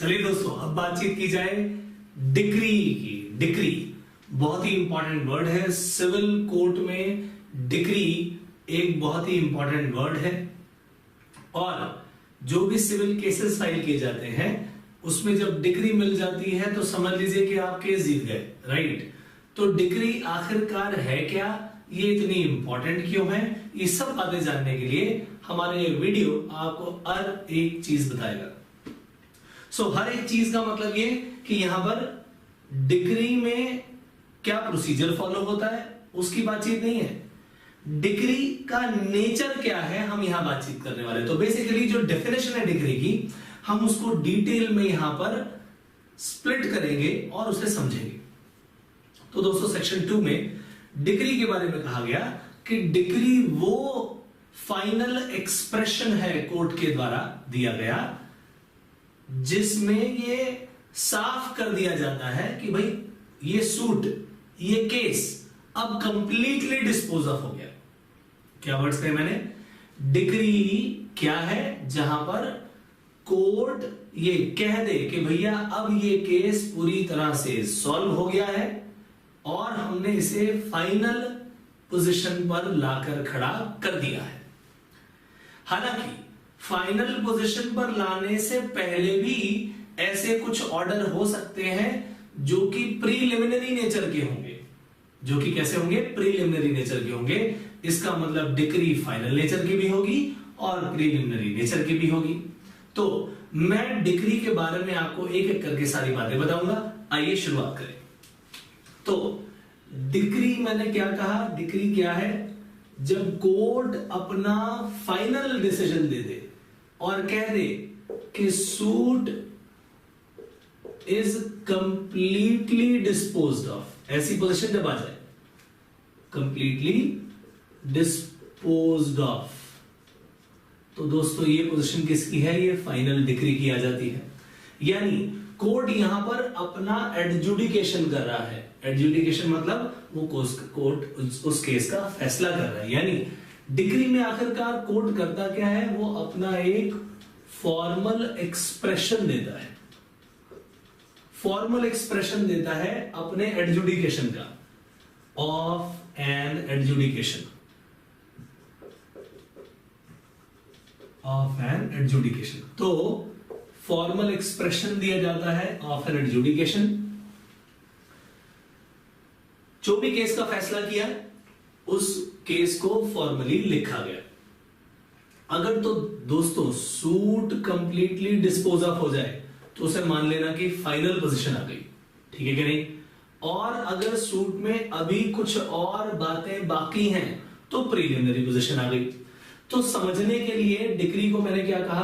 चलिए दोस्तों, अब बातचीत की जाए डिक्री की। डिक्री बहुत ही इंपॉर्टेंट वर्ड है। सिविल कोर्ट में डिक्री एक बहुत ही इंपॉर्टेंट वर्ड है और जो भी सिविल केसेस फाइल किए जाते हैं उसमें जब डिक्री मिल जाती है तो समझ लीजिए कि आप केस जीत गए, राइट। तो डिक्री आखिरकार है क्या, ये इतनी इंपॉर्टेंट क्यों है, ये सब बातें जानने के लिए हमारे वीडियो आपको हर एक चीज बताएगा। हर एक चीज का मतलब ये कि यहां पर डिक्री में क्या प्रोसीजर फॉलो होता है उसकी बातचीत नहीं है। डिक्री का नेचर क्या है हम यहां बातचीत करने वाले। तो बेसिकली जो डेफिनेशन है डिक्री की, हम उसको डिटेल में यहां पर स्प्लिट करेंगे और उसे समझेंगे। तो दोस्तों, सेक्शन 2 में डिक्री के बारे में कहा गया कि डिक्री वो फाइनल एक्सप्रेशन है कोर्ट के द्वारा दिया गया जिसमें ये साफ कर दिया जाता है कि भाई ये सूट, ये केस अब कंप्लीटली डिस्पोज ऑफ हो गया। क्या वर्ड्स कहे मैंने? डिक्री क्या है जहां पर कोर्ट ये कह दे कि भैया अब ये केस पूरी तरह से सॉल्व हो गया है और हमने इसे फाइनल पोजीशन पर लाकर खड़ा कर दिया है। हालांकि फाइनल पोजीशन पर लाने से पहले भी ऐसे कुछ ऑर्डर हो सकते हैं जो कि प्रीलिमिनरी नेचर के होंगे। जो कि कैसे होंगे? प्रीलिमिनरी नेचर के होंगे। इसका मतलब डिक्री फाइनल नेचर की भी होगी और प्रीलिमिनरी नेचर की भी होगी। तो मैं डिक्री के बारे में आपको एक एक करके सारी बातें बताऊंगा। आइए शुरुआत करें। तो डिक्री मैंने क्या कहा? डिक्री क्या है? जब कोर्ट अपना फाइनल डिसीजन दे दे और कह दे कि suit is completely disposed of, ऐसी पोजीशन जब आ जाए, कंप्लीटली डिस्पोज्ड ऑफ, तो दोस्तों ये पोजीशन किसकी है? ये फाइनल डिक्री की आ जाती है। यानी कोर्ट यहां पर अपना एडजुडिकेशन कर रहा है। एडजुडिकेशन मतलब वो कोर्ट उस केस का फैसला कर रहा है। यानी डिक्री में आखिरकार कोर्ट करता क्या है? वो अपना एक फॉर्मल एक्सप्रेशन देता है। फॉर्मल एक्सप्रेशन देता है अपने एडजुडिकेशन का, of an adjudication, of an adjudication. तो फॉर्मल एक्सप्रेशन दिया जाता है ऑफ एन एडजुडिकेशन। जो भी केस का फैसला किया उस केस को फॉर्मली लिखा गया। अगर तो दोस्तों सूट कंप्लीटली डिस्पोज ऑफ हो जाए तो उसे मान लेना कि फाइनल पोजीशन आ गई, ठीक है कि नहीं। और अगर सूट में अभी कुछ और बातें बाकी हैं तो प्रीलिमिनरी पोजीशन आ गई। तो समझने के लिए डिक्री को मैंने क्या कहा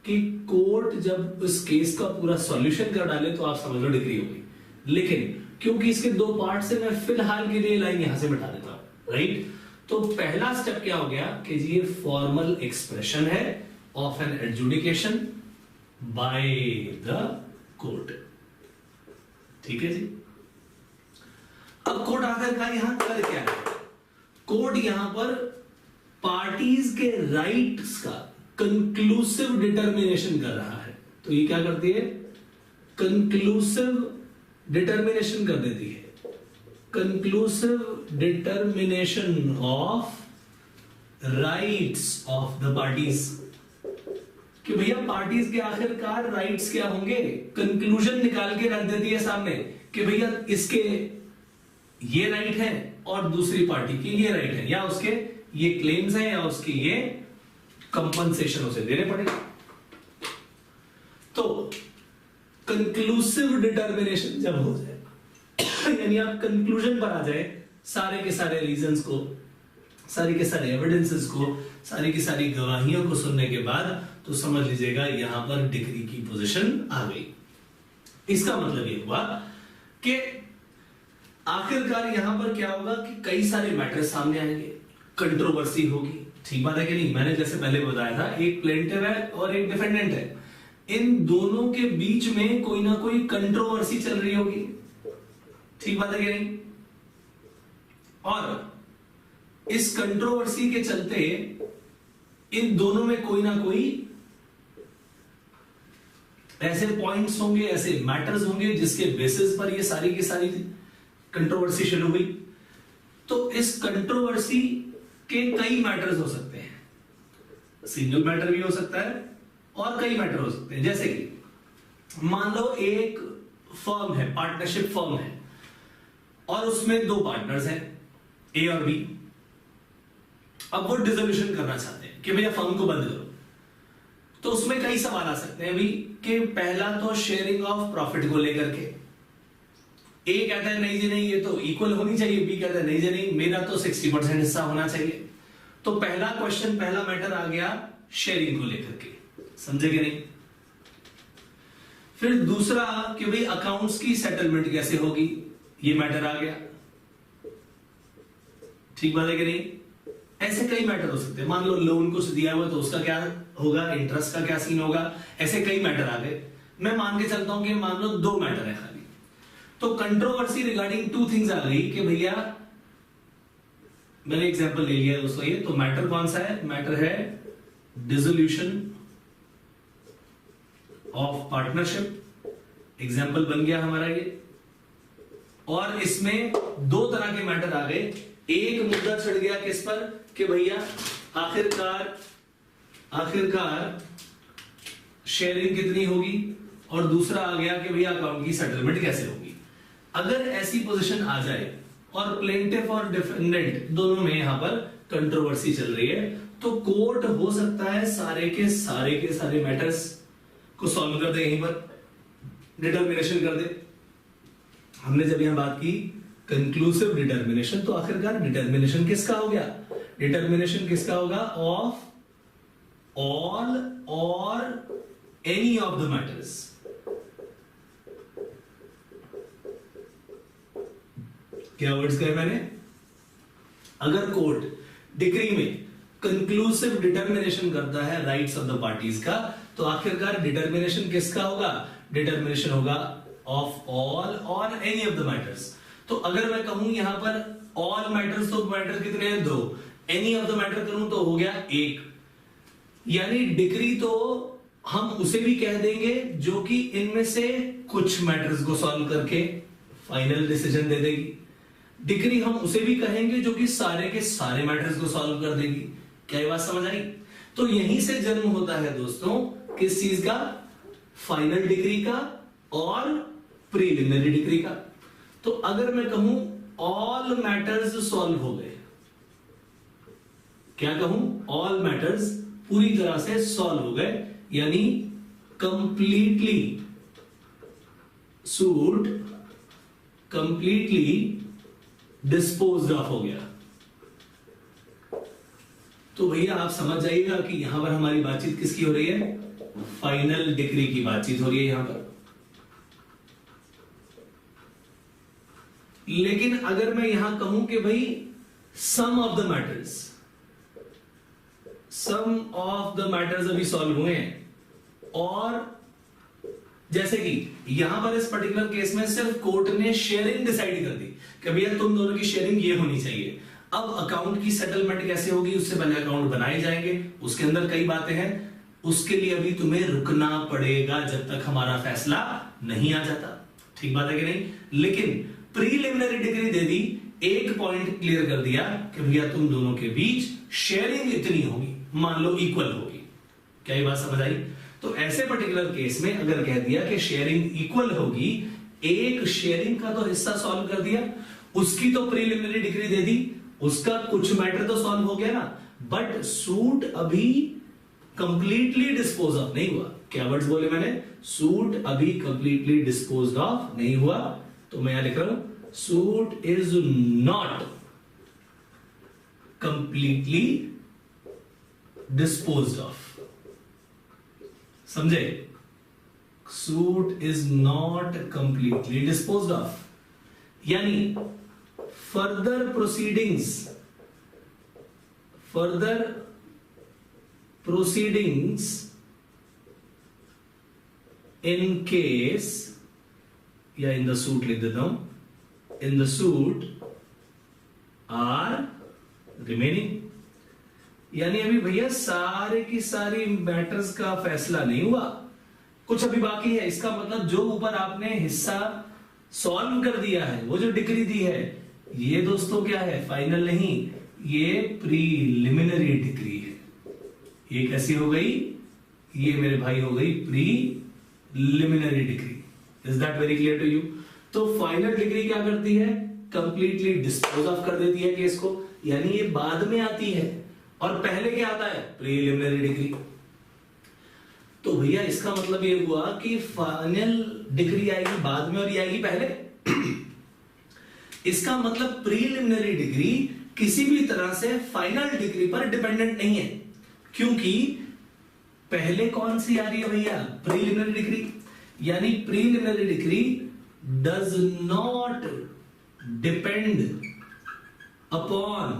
कि कोर्ट जब उस केस का पूरा सॉल्यूशन कर डाले तो आप समझ लो डिक्री हो गई। लेकिन क्योंकि इसके दो पार्ट से मैं फिलहाल के लिए लाइन यहां से मिटा देता हूं, राइट। तो पहला स्टेप क्या हो गया कि ये फॉर्मल एक्सप्रेशन है of an adjudication by the court, ठीक है जी। अब कोर्ट आखिरकार यहां कर क्या है? कोर्ट यहां पर पार्टीज के राइट्स का कंक्लूसिव डिटर्मिनेशन कर रहा है। तो ये क्या करती है? कंक्लूसिव डिटर्मिनेशन कर देती है। Conclusive determination of rights of the parties, कि भैया पार्टीज के आखिरकार राइट्स क्या होंगे। कंक्लूजन निकाल के रख देती है सामने कि भैया इसके ये राइट है और दूसरी पार्टी की ये राइट है, या उसके ये क्लेम्स हैं या उसके ये कंपनसेशन उसे देने पड़ेगा। तो कंक्लूसिव डिटर्मिनेशन जब हो जाए यानी आप कंक्लूजन पर आ जाए सारे के सारे रीजंस को, सारे के सारे एविडेंसेस को, सारी की सारी गवाहियों को सुनने के बाद, तो समझ लीजिएगा यहां पर डिक्री की पोजीशन आ गई। इसका मतलब ये हुआ कि आखिरकार यहां पर क्या होगा कि कई सारे मैटर्स सामने आएंगे, कंट्रोवर्सी होगी, ठीक बात है कि नहीं। मैंने जैसे पहले बताया था, एक प्लेंटिव है और एक डिफेंडेंट है, इन दोनों के बीच में कोई ना कोई कंट्रोवर्सी चल रही होगी, ठीक बात है कि नहीं। और इस कंट्रोवर्सी के चलते इन दोनों में कोई ना कोई ऐसे पॉइंट्स होंगे, ऐसे मैटर्स होंगे जिसके बेसिस पर ये सारी की सारी कंट्रोवर्सी शुरू हुई। तो इस कंट्रोवर्सी के कई मैटर्स हो सकते हैं, सिंगल मैटर भी हो सकता है और कई मैटर हो सकते हैं। जैसे कि मान लो एक फर्म है, पार्टनरशिप फर्म है, और उसमें दो पार्टनर्स हैं, ए और बी। अब वो डिसोल्यूशन करना चाहते हैं कि भैया फर्म को बंद करो। तो उसमें कई सवाल आ सकते हैं अभी कि पहला तो शेयरिंग ऑफ प्रॉफिट को लेकर के, ए कहता है नहीं जी नहीं ये तो इक्वल होनी चाहिए, बी कहता है नहीं जी नहीं मेरा तो 60% हिस्सा होना चाहिए। तो पहला क्वेश्चन, पहला मैटर आ गया शेयरिंग को लेकर के, समझे कि नहीं। फिर दूसरा कि भाई अकाउंट्स की सेटलमेंट कैसे होगी, ये मैटर आ गया, ठीक बात है कि नहीं। ऐसे कई मैटर हो सकते हैं। मान लो लोन कुछ दिया हुआ तो उसका क्या होगा, इंटरेस्ट का क्या सीन होगा, ऐसे कई मैटर आ गए। मैं मान के चलता हूं कि मान लो दो मैटर है खाली। तो कंट्रोवर्सी रिगार्डिंग टू थिंग्स आ गई कि भैया, मैंने एग्जांपल ले लिया दोस्तों ये, तो मैटर कौन सा है, मैटर है डिसोल्यूशन ऑफ पार्टनरशिप, एग्जांपल बन गया हमारा ये। और इसमें दो तरह के मैटर आ गए। एक मुद्दा चढ़ गया किस पर कि भैया आखिरकार शेयरिंग कितनी होगी, और दूसरा आ गया कि भैया अकाउंट की सेटलमेंट कैसे होगी। अगर ऐसी पोजीशन आ जाए और प्लेंटिफ और डिफेंडेंट दोनों में यहां पर कंट्रोवर्सी चल रही है, तो कोर्ट हो सकता है सारे के सारे मैटर्स को सॉल्व कर दे, यहीं पर डिटर्मिनेशन कर दे। हमने जब यहां बात की कंक्लूसिव डिटर्मिनेशन, तो आखिरकार डिटर्मिनेशन किसका हो गया, डिटर्मिनेशन किसका होगा, ऑफ ऑल और एनी ऑफ द मैटर्स। क्या वर्ड्स कहे मैंने, अगर कोर्ट डिक्री में कंक्लूसिव डिटर्मिनेशन करता है राइट्स ऑफ द पार्टीज का, तो आखिरकार डिटर्मिनेशन किसका होगा, डिटर्मिनेशन होगा ऑफ ऑल और एनी ऑफ द मैटर्स। तो अगर मैं कहूं यहां पर ऑल मैटर्स, तो मैटर कितने हैं, दो। एनी ऑफ द मैटर करूं तो हो गया एक। यानी डिक्री तो हम उसे भी कह देंगे जो कि इनमें से कुछ मैटर्स को सॉल्व करके फाइनल डिसीजन दे देगी। डिक्री हम उसे भी कहेंगे जो कि सारे के सारे मैटर्स को सॉल्व कर देगी। क्या ये बात समझ आई। तो यहीं से जन्म होता है दोस्तों किस चीज का, फाइनल डिक्री का और प्रीलिमिनरी डिक्री का। तो अगर मैं कहूं ऑल मैटर्स सॉल्व हो गए, क्या कहूं, ऑल मैटर्स पूरी तरह से सॉल्व हो गए, यानी completely suit completely disposed of हो गया, तो भैया आप समझ जाइएगा कि यहां पर हमारी बातचीत किसकी हो रही है, फाइनल डिक्री की बातचीत हो रही है यहां पर। लेकिन अगर मैं यहां कहूं कि भाई सम ऑफ द मैटर्स अभी सॉल्व हुए हैं, और जैसे कि यहां पर इस पर्टिकुलर केस में सिर्फ कोर्ट ने शेयरिंग डिसाइड कर दी कि भैया तुम दोनों की शेयरिंग ये होनी चाहिए। अब अकाउंट की सेटलमेंट कैसे होगी, उससे पहले अकाउंट बनाए जाएंगे, उसके अंदर कई बातें हैं, उसके लिए अभी तुम्हें रुकना पड़ेगा जब तक हमारा फैसला नहीं आ जाता। ठीक बात है कि नहीं। लेकिन प्रीलिमिनरी डिग्री दे दी, एक पॉइंट क्लियर कर दिया कि भैया तुम दोनों के बीच शेयरिंग इतनी होगी, मान लो इक्वल होगी। क्या ये बात समझ आई। तो ऐसे पर्टिकुलर केस में अगर कह दिया कि शेयरिंग इक्वल होगी, एक शेयरिंग का तो हिस्सा सॉल्व कर दिया, उसकी तो प्रीलिमिनरी डिग्री दे दी, उसका कुछ मैटर तो सॉल्व हो गया ना, बट सूट अभी कंप्लीटली डिस्पोज ऑफ नहीं हुआ। क्या वर्ड्स बोले मैंने, सूट अभी कंप्लीटली डिस्पोज ऑफ नहीं हुआ। तो मैं यहां लिख रहा हूं suit is not completely dispose of. समझे, suit is not completely dispose of, यानी फर्दर प्रोसीडिंग्स इन केस, या इन द सूट लिख देता हूं, in the suit are remaining. यानी अभी भैया सारे की सारी मैटर्स का फैसला नहीं हुआ, कुछ अभी बाकी है। इसका मतलब जो ऊपर आपने हिस्सा सॉल्व कर दिया है, वो जो डिग्री दी है, ये दोस्तों क्या है, फाइनल नहीं, ये प्रीलिमिनरी डिग्री है। ये कैसी हो गई, ये मेरे भाई हो गई preliminary degree. Is that very clear to you? तो फाइनल डिग्री क्या करती है, कंप्लीटली डिस्पोज ऑफ कर देती है केस को, यानी ये बाद में आती है। और पहले क्या आता है, प्रीलिमिनरी डिग्री। तो भैया इसका मतलब ये हुआ कि फाइनल डिग्री आएगी बाद में और ये आएगी पहले। इसका मतलब प्रीलिमिनरी डिग्री किसी भी तरह से फाइनल डिग्री पर डिपेंडेंट नहीं है, क्योंकि पहले कौन सी आ रही है भैया, प्रीलिमिनरी डिग्री। यानी preliminary degree does not depend upon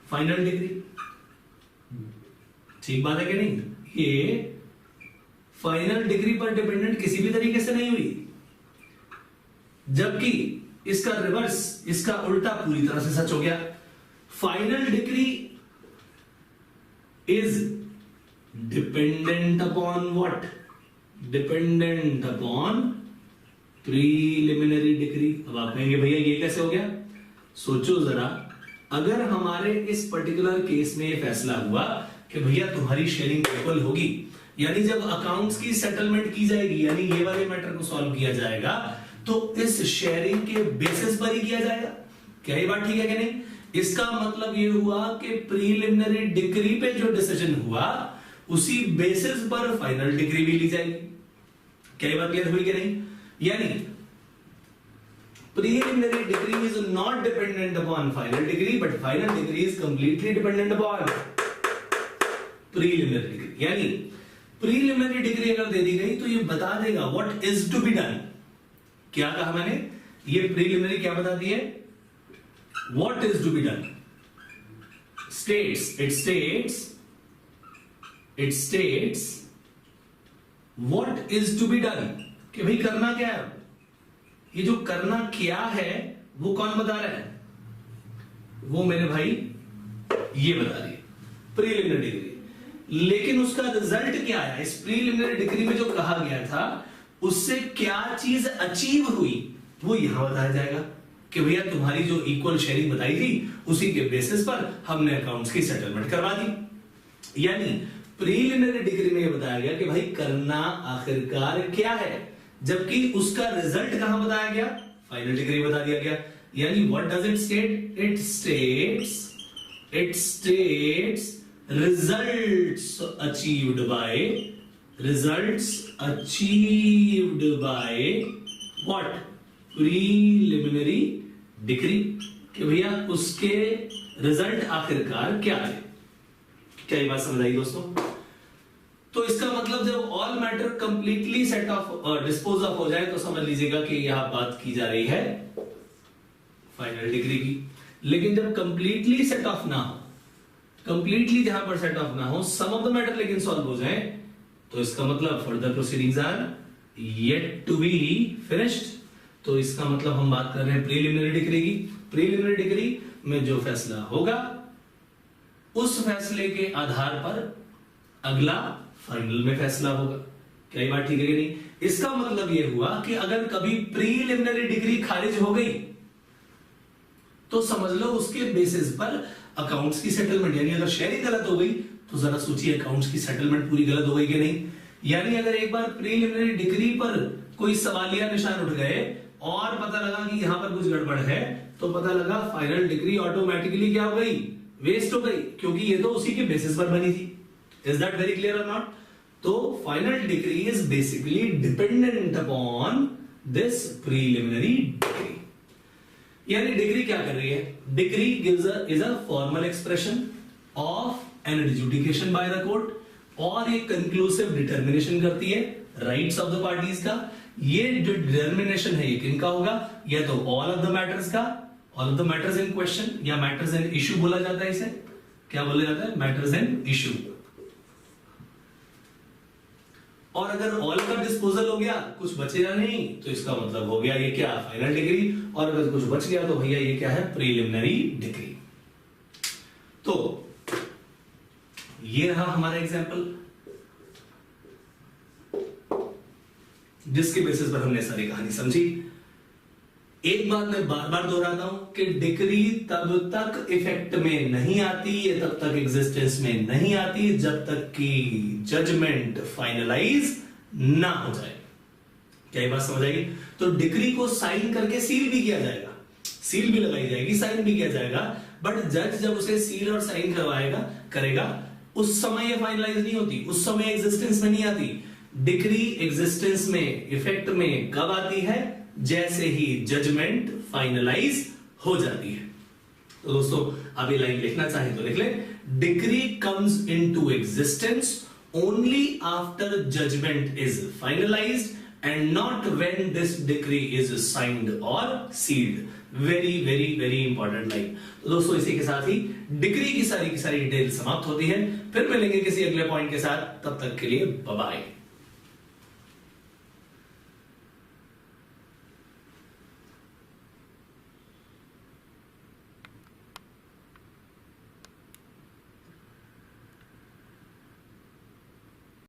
final degree. ठीक बात है कि नहीं? ये फाइनल डिग्री पर डिपेंडेंट किसी भी तरीके से नहीं हुई, जबकि इसका रिवर्स, इसका उल्टा पूरी तरह से सच हो गया। Final degree is dependent upon what, dependent upon preliminary degree. अब आप कहेंगे भैया ये कैसे हो गया? सोचो जरा, अगर हमारे इस पर्टिकुलर केस में ये फैसला हुआ कि भैया तुम्हारी शेयरिंग इक्वल होगी, यानी जब अकाउंट्स की सेटलमेंट की जाएगी, यानी ये वाले मैटर को सॉल्व किया जाएगा, तो इस शेयरिंग के बेसिस पर ही किया जाएगा। क्या ये बात ठीक है कि नहीं? इसका मतलब ये हुआ कि प्रीलिमिनरी डिग्री पे जो डिसीजन हुआ उसी बेसिस पर फाइनल डिग्री भी ली जाएगी। क्या ये बात क्लियर हुई कि नहीं? यानी preliminary degree is not dependent upon final degree, but final degree is completely dependent upon preliminary degree. यानी प्रीलिमिनरी डिग्री अगर दे दी गई तो ये बता देगा what is to be done. क्या कहा मैंने? ये प्रीलिमिनरी क्या बताती है? What is to be done. It states what is to be done, कि भाई करना क्या है। ये जो करना क्या है वो कौन बता रहा है? वो मेरे भाई ये बता रही है प्रीलिमिनरी डिग्री। लेकिन उसका रिजल्ट क्या है? इस प्रीलिमिनरी डिग्री में जो कहा गया था उससे क्या चीज अचीव हुई, वो यहां बताया जाएगा कि भैया तुम्हारी जो इक्वल शेयरिंग बताई थी उसी के बेसिस पर हमने अकाउंट्स की सेटलमेंट करवा दी। यानी प्रीलिमिनरी डिग्री में यह बताया गया कि भाई करना आखिरकार क्या है, जबकि उसका रिजल्ट कहां बताया गया, फाइनल डिग्री में बता दिया गया। यानी what does it state? It states results achieved by what, preliminary degree, कि भैया उसके रिजल्ट आखिरकार क्या है। क्या ये बात समझ आई दोस्तों? तो इसका मतलब जब all matter completely set of dispose of हो जाए तो समझ लीजिएगा कि यहां बात की जा रही है फाइनल डिग्री की। लेकिन जब कंप्लीटली सेट ऑफ ना हो, कंप्लीटली जहां पर सेट ऑफ ना हो, सम ऑफ द मैटर लेकिन सॉल्व हो जाए, तो इसका मतलब further proceedings are yet to be finished. तो इसका मतलब हम बात कर रहे हैं प्रीलिमिनरी डिग्री की। प्रीलिमिनरी डिग्री में जो फैसला होगा उस फैसले के आधार पर अगला फाइनल में फैसला होगा। क्या ये बात ठीक है कि नहीं? इसका मतलब यह हुआ कि अगर कभी प्रीलिमिनरी डिग्री खारिज हो गई तो समझ लो उसके बेसिस पर अकाउंट्स की सेटलमेंट, यानी अगर शेयरिंग गलत हो गई तो जरा सोचिए अकाउंट्स की सेटलमेंट पूरी गलत हो गई कि नहीं। यानी अगर एक बार प्रीलिमिनरी डिग्री पर कोई सवालिया निशान उठ गए और पता लगा कि यहां पर कुछ गड़बड़ है, तो पता लगा फाइनल डिग्री ऑटोमेटिकली क्या हो गई, वेस्ट हो गई, क्योंकि ये तो उसी के बेसिस पर बनी थी। इज दैट वेरी क्लियर और नॉट? तो final degree is basically dependent upon this preliminary degree. यानी डिग्री क्या कर रही है? Degree is a formal expression of an adjudication by the court, और ये कंक्लूसिव डिटर्मिनेशन करती है राइट्स ऑफ द पार्टीज का। ये जो डिटर्मिनेशन है ये किनका होगा? या तो ऑल ऑफ द मैटर्स का, all of the matters in question, या मैटर्स इन इश्यू बोला जाता है इसे। क्या बोला जाता है? Matters in issue. और अगर ऑल का डिस्पोजल हो गया, कुछ बचेगा नहीं, तो इसका मतलब हो गया ये क्या, फाइनल डिग्री। और अगर कुछ बच गया तो भैया ये क्या है, प्रीलिमिनरी डिग्री। तो ये रहा हमारा एग्जाम्पल। जिसके बेसिस पर हमने सारी कहानी समझी। एक बात मैं बार बार दोहराता हूं कि डिक्री तब तक इफेक्ट में नहीं आती, ये तब तक एग्जिस्टेंस में नहीं आती जब तक कि जजमेंट फाइनलाइज ना हो जाए। क्या ये बात समझ आई? तो डिक्री को साइन करके सील भी किया जाएगा, सील भी लगाई जाएगी, साइन भी किया जाएगा, बट जज जब उसे सील और साइन करवाएगा करेगा उस समय ये फाइनलाइज नहीं होती, उस समय एग्जिस्टेंस में नहीं आती। डिक्री एग्जिस्टेंस में, इफेक्ट में कब आती है? जैसे ही जजमेंट फाइनलाइज हो जाती है। तो दोस्तों अब ये लाइन लिखना चाहे तो लिख ले, decree comes into existence only after judgement is finalised and not when this decree is signed or sealed. Very very very important line। तो दोस्तों इसी के साथ ही डिक्री की सारी डिटेल समाप्त होती है। फिर मिलेंगे किसी अगले पॉइंट के साथ, तब तक के लिए बाय बाय।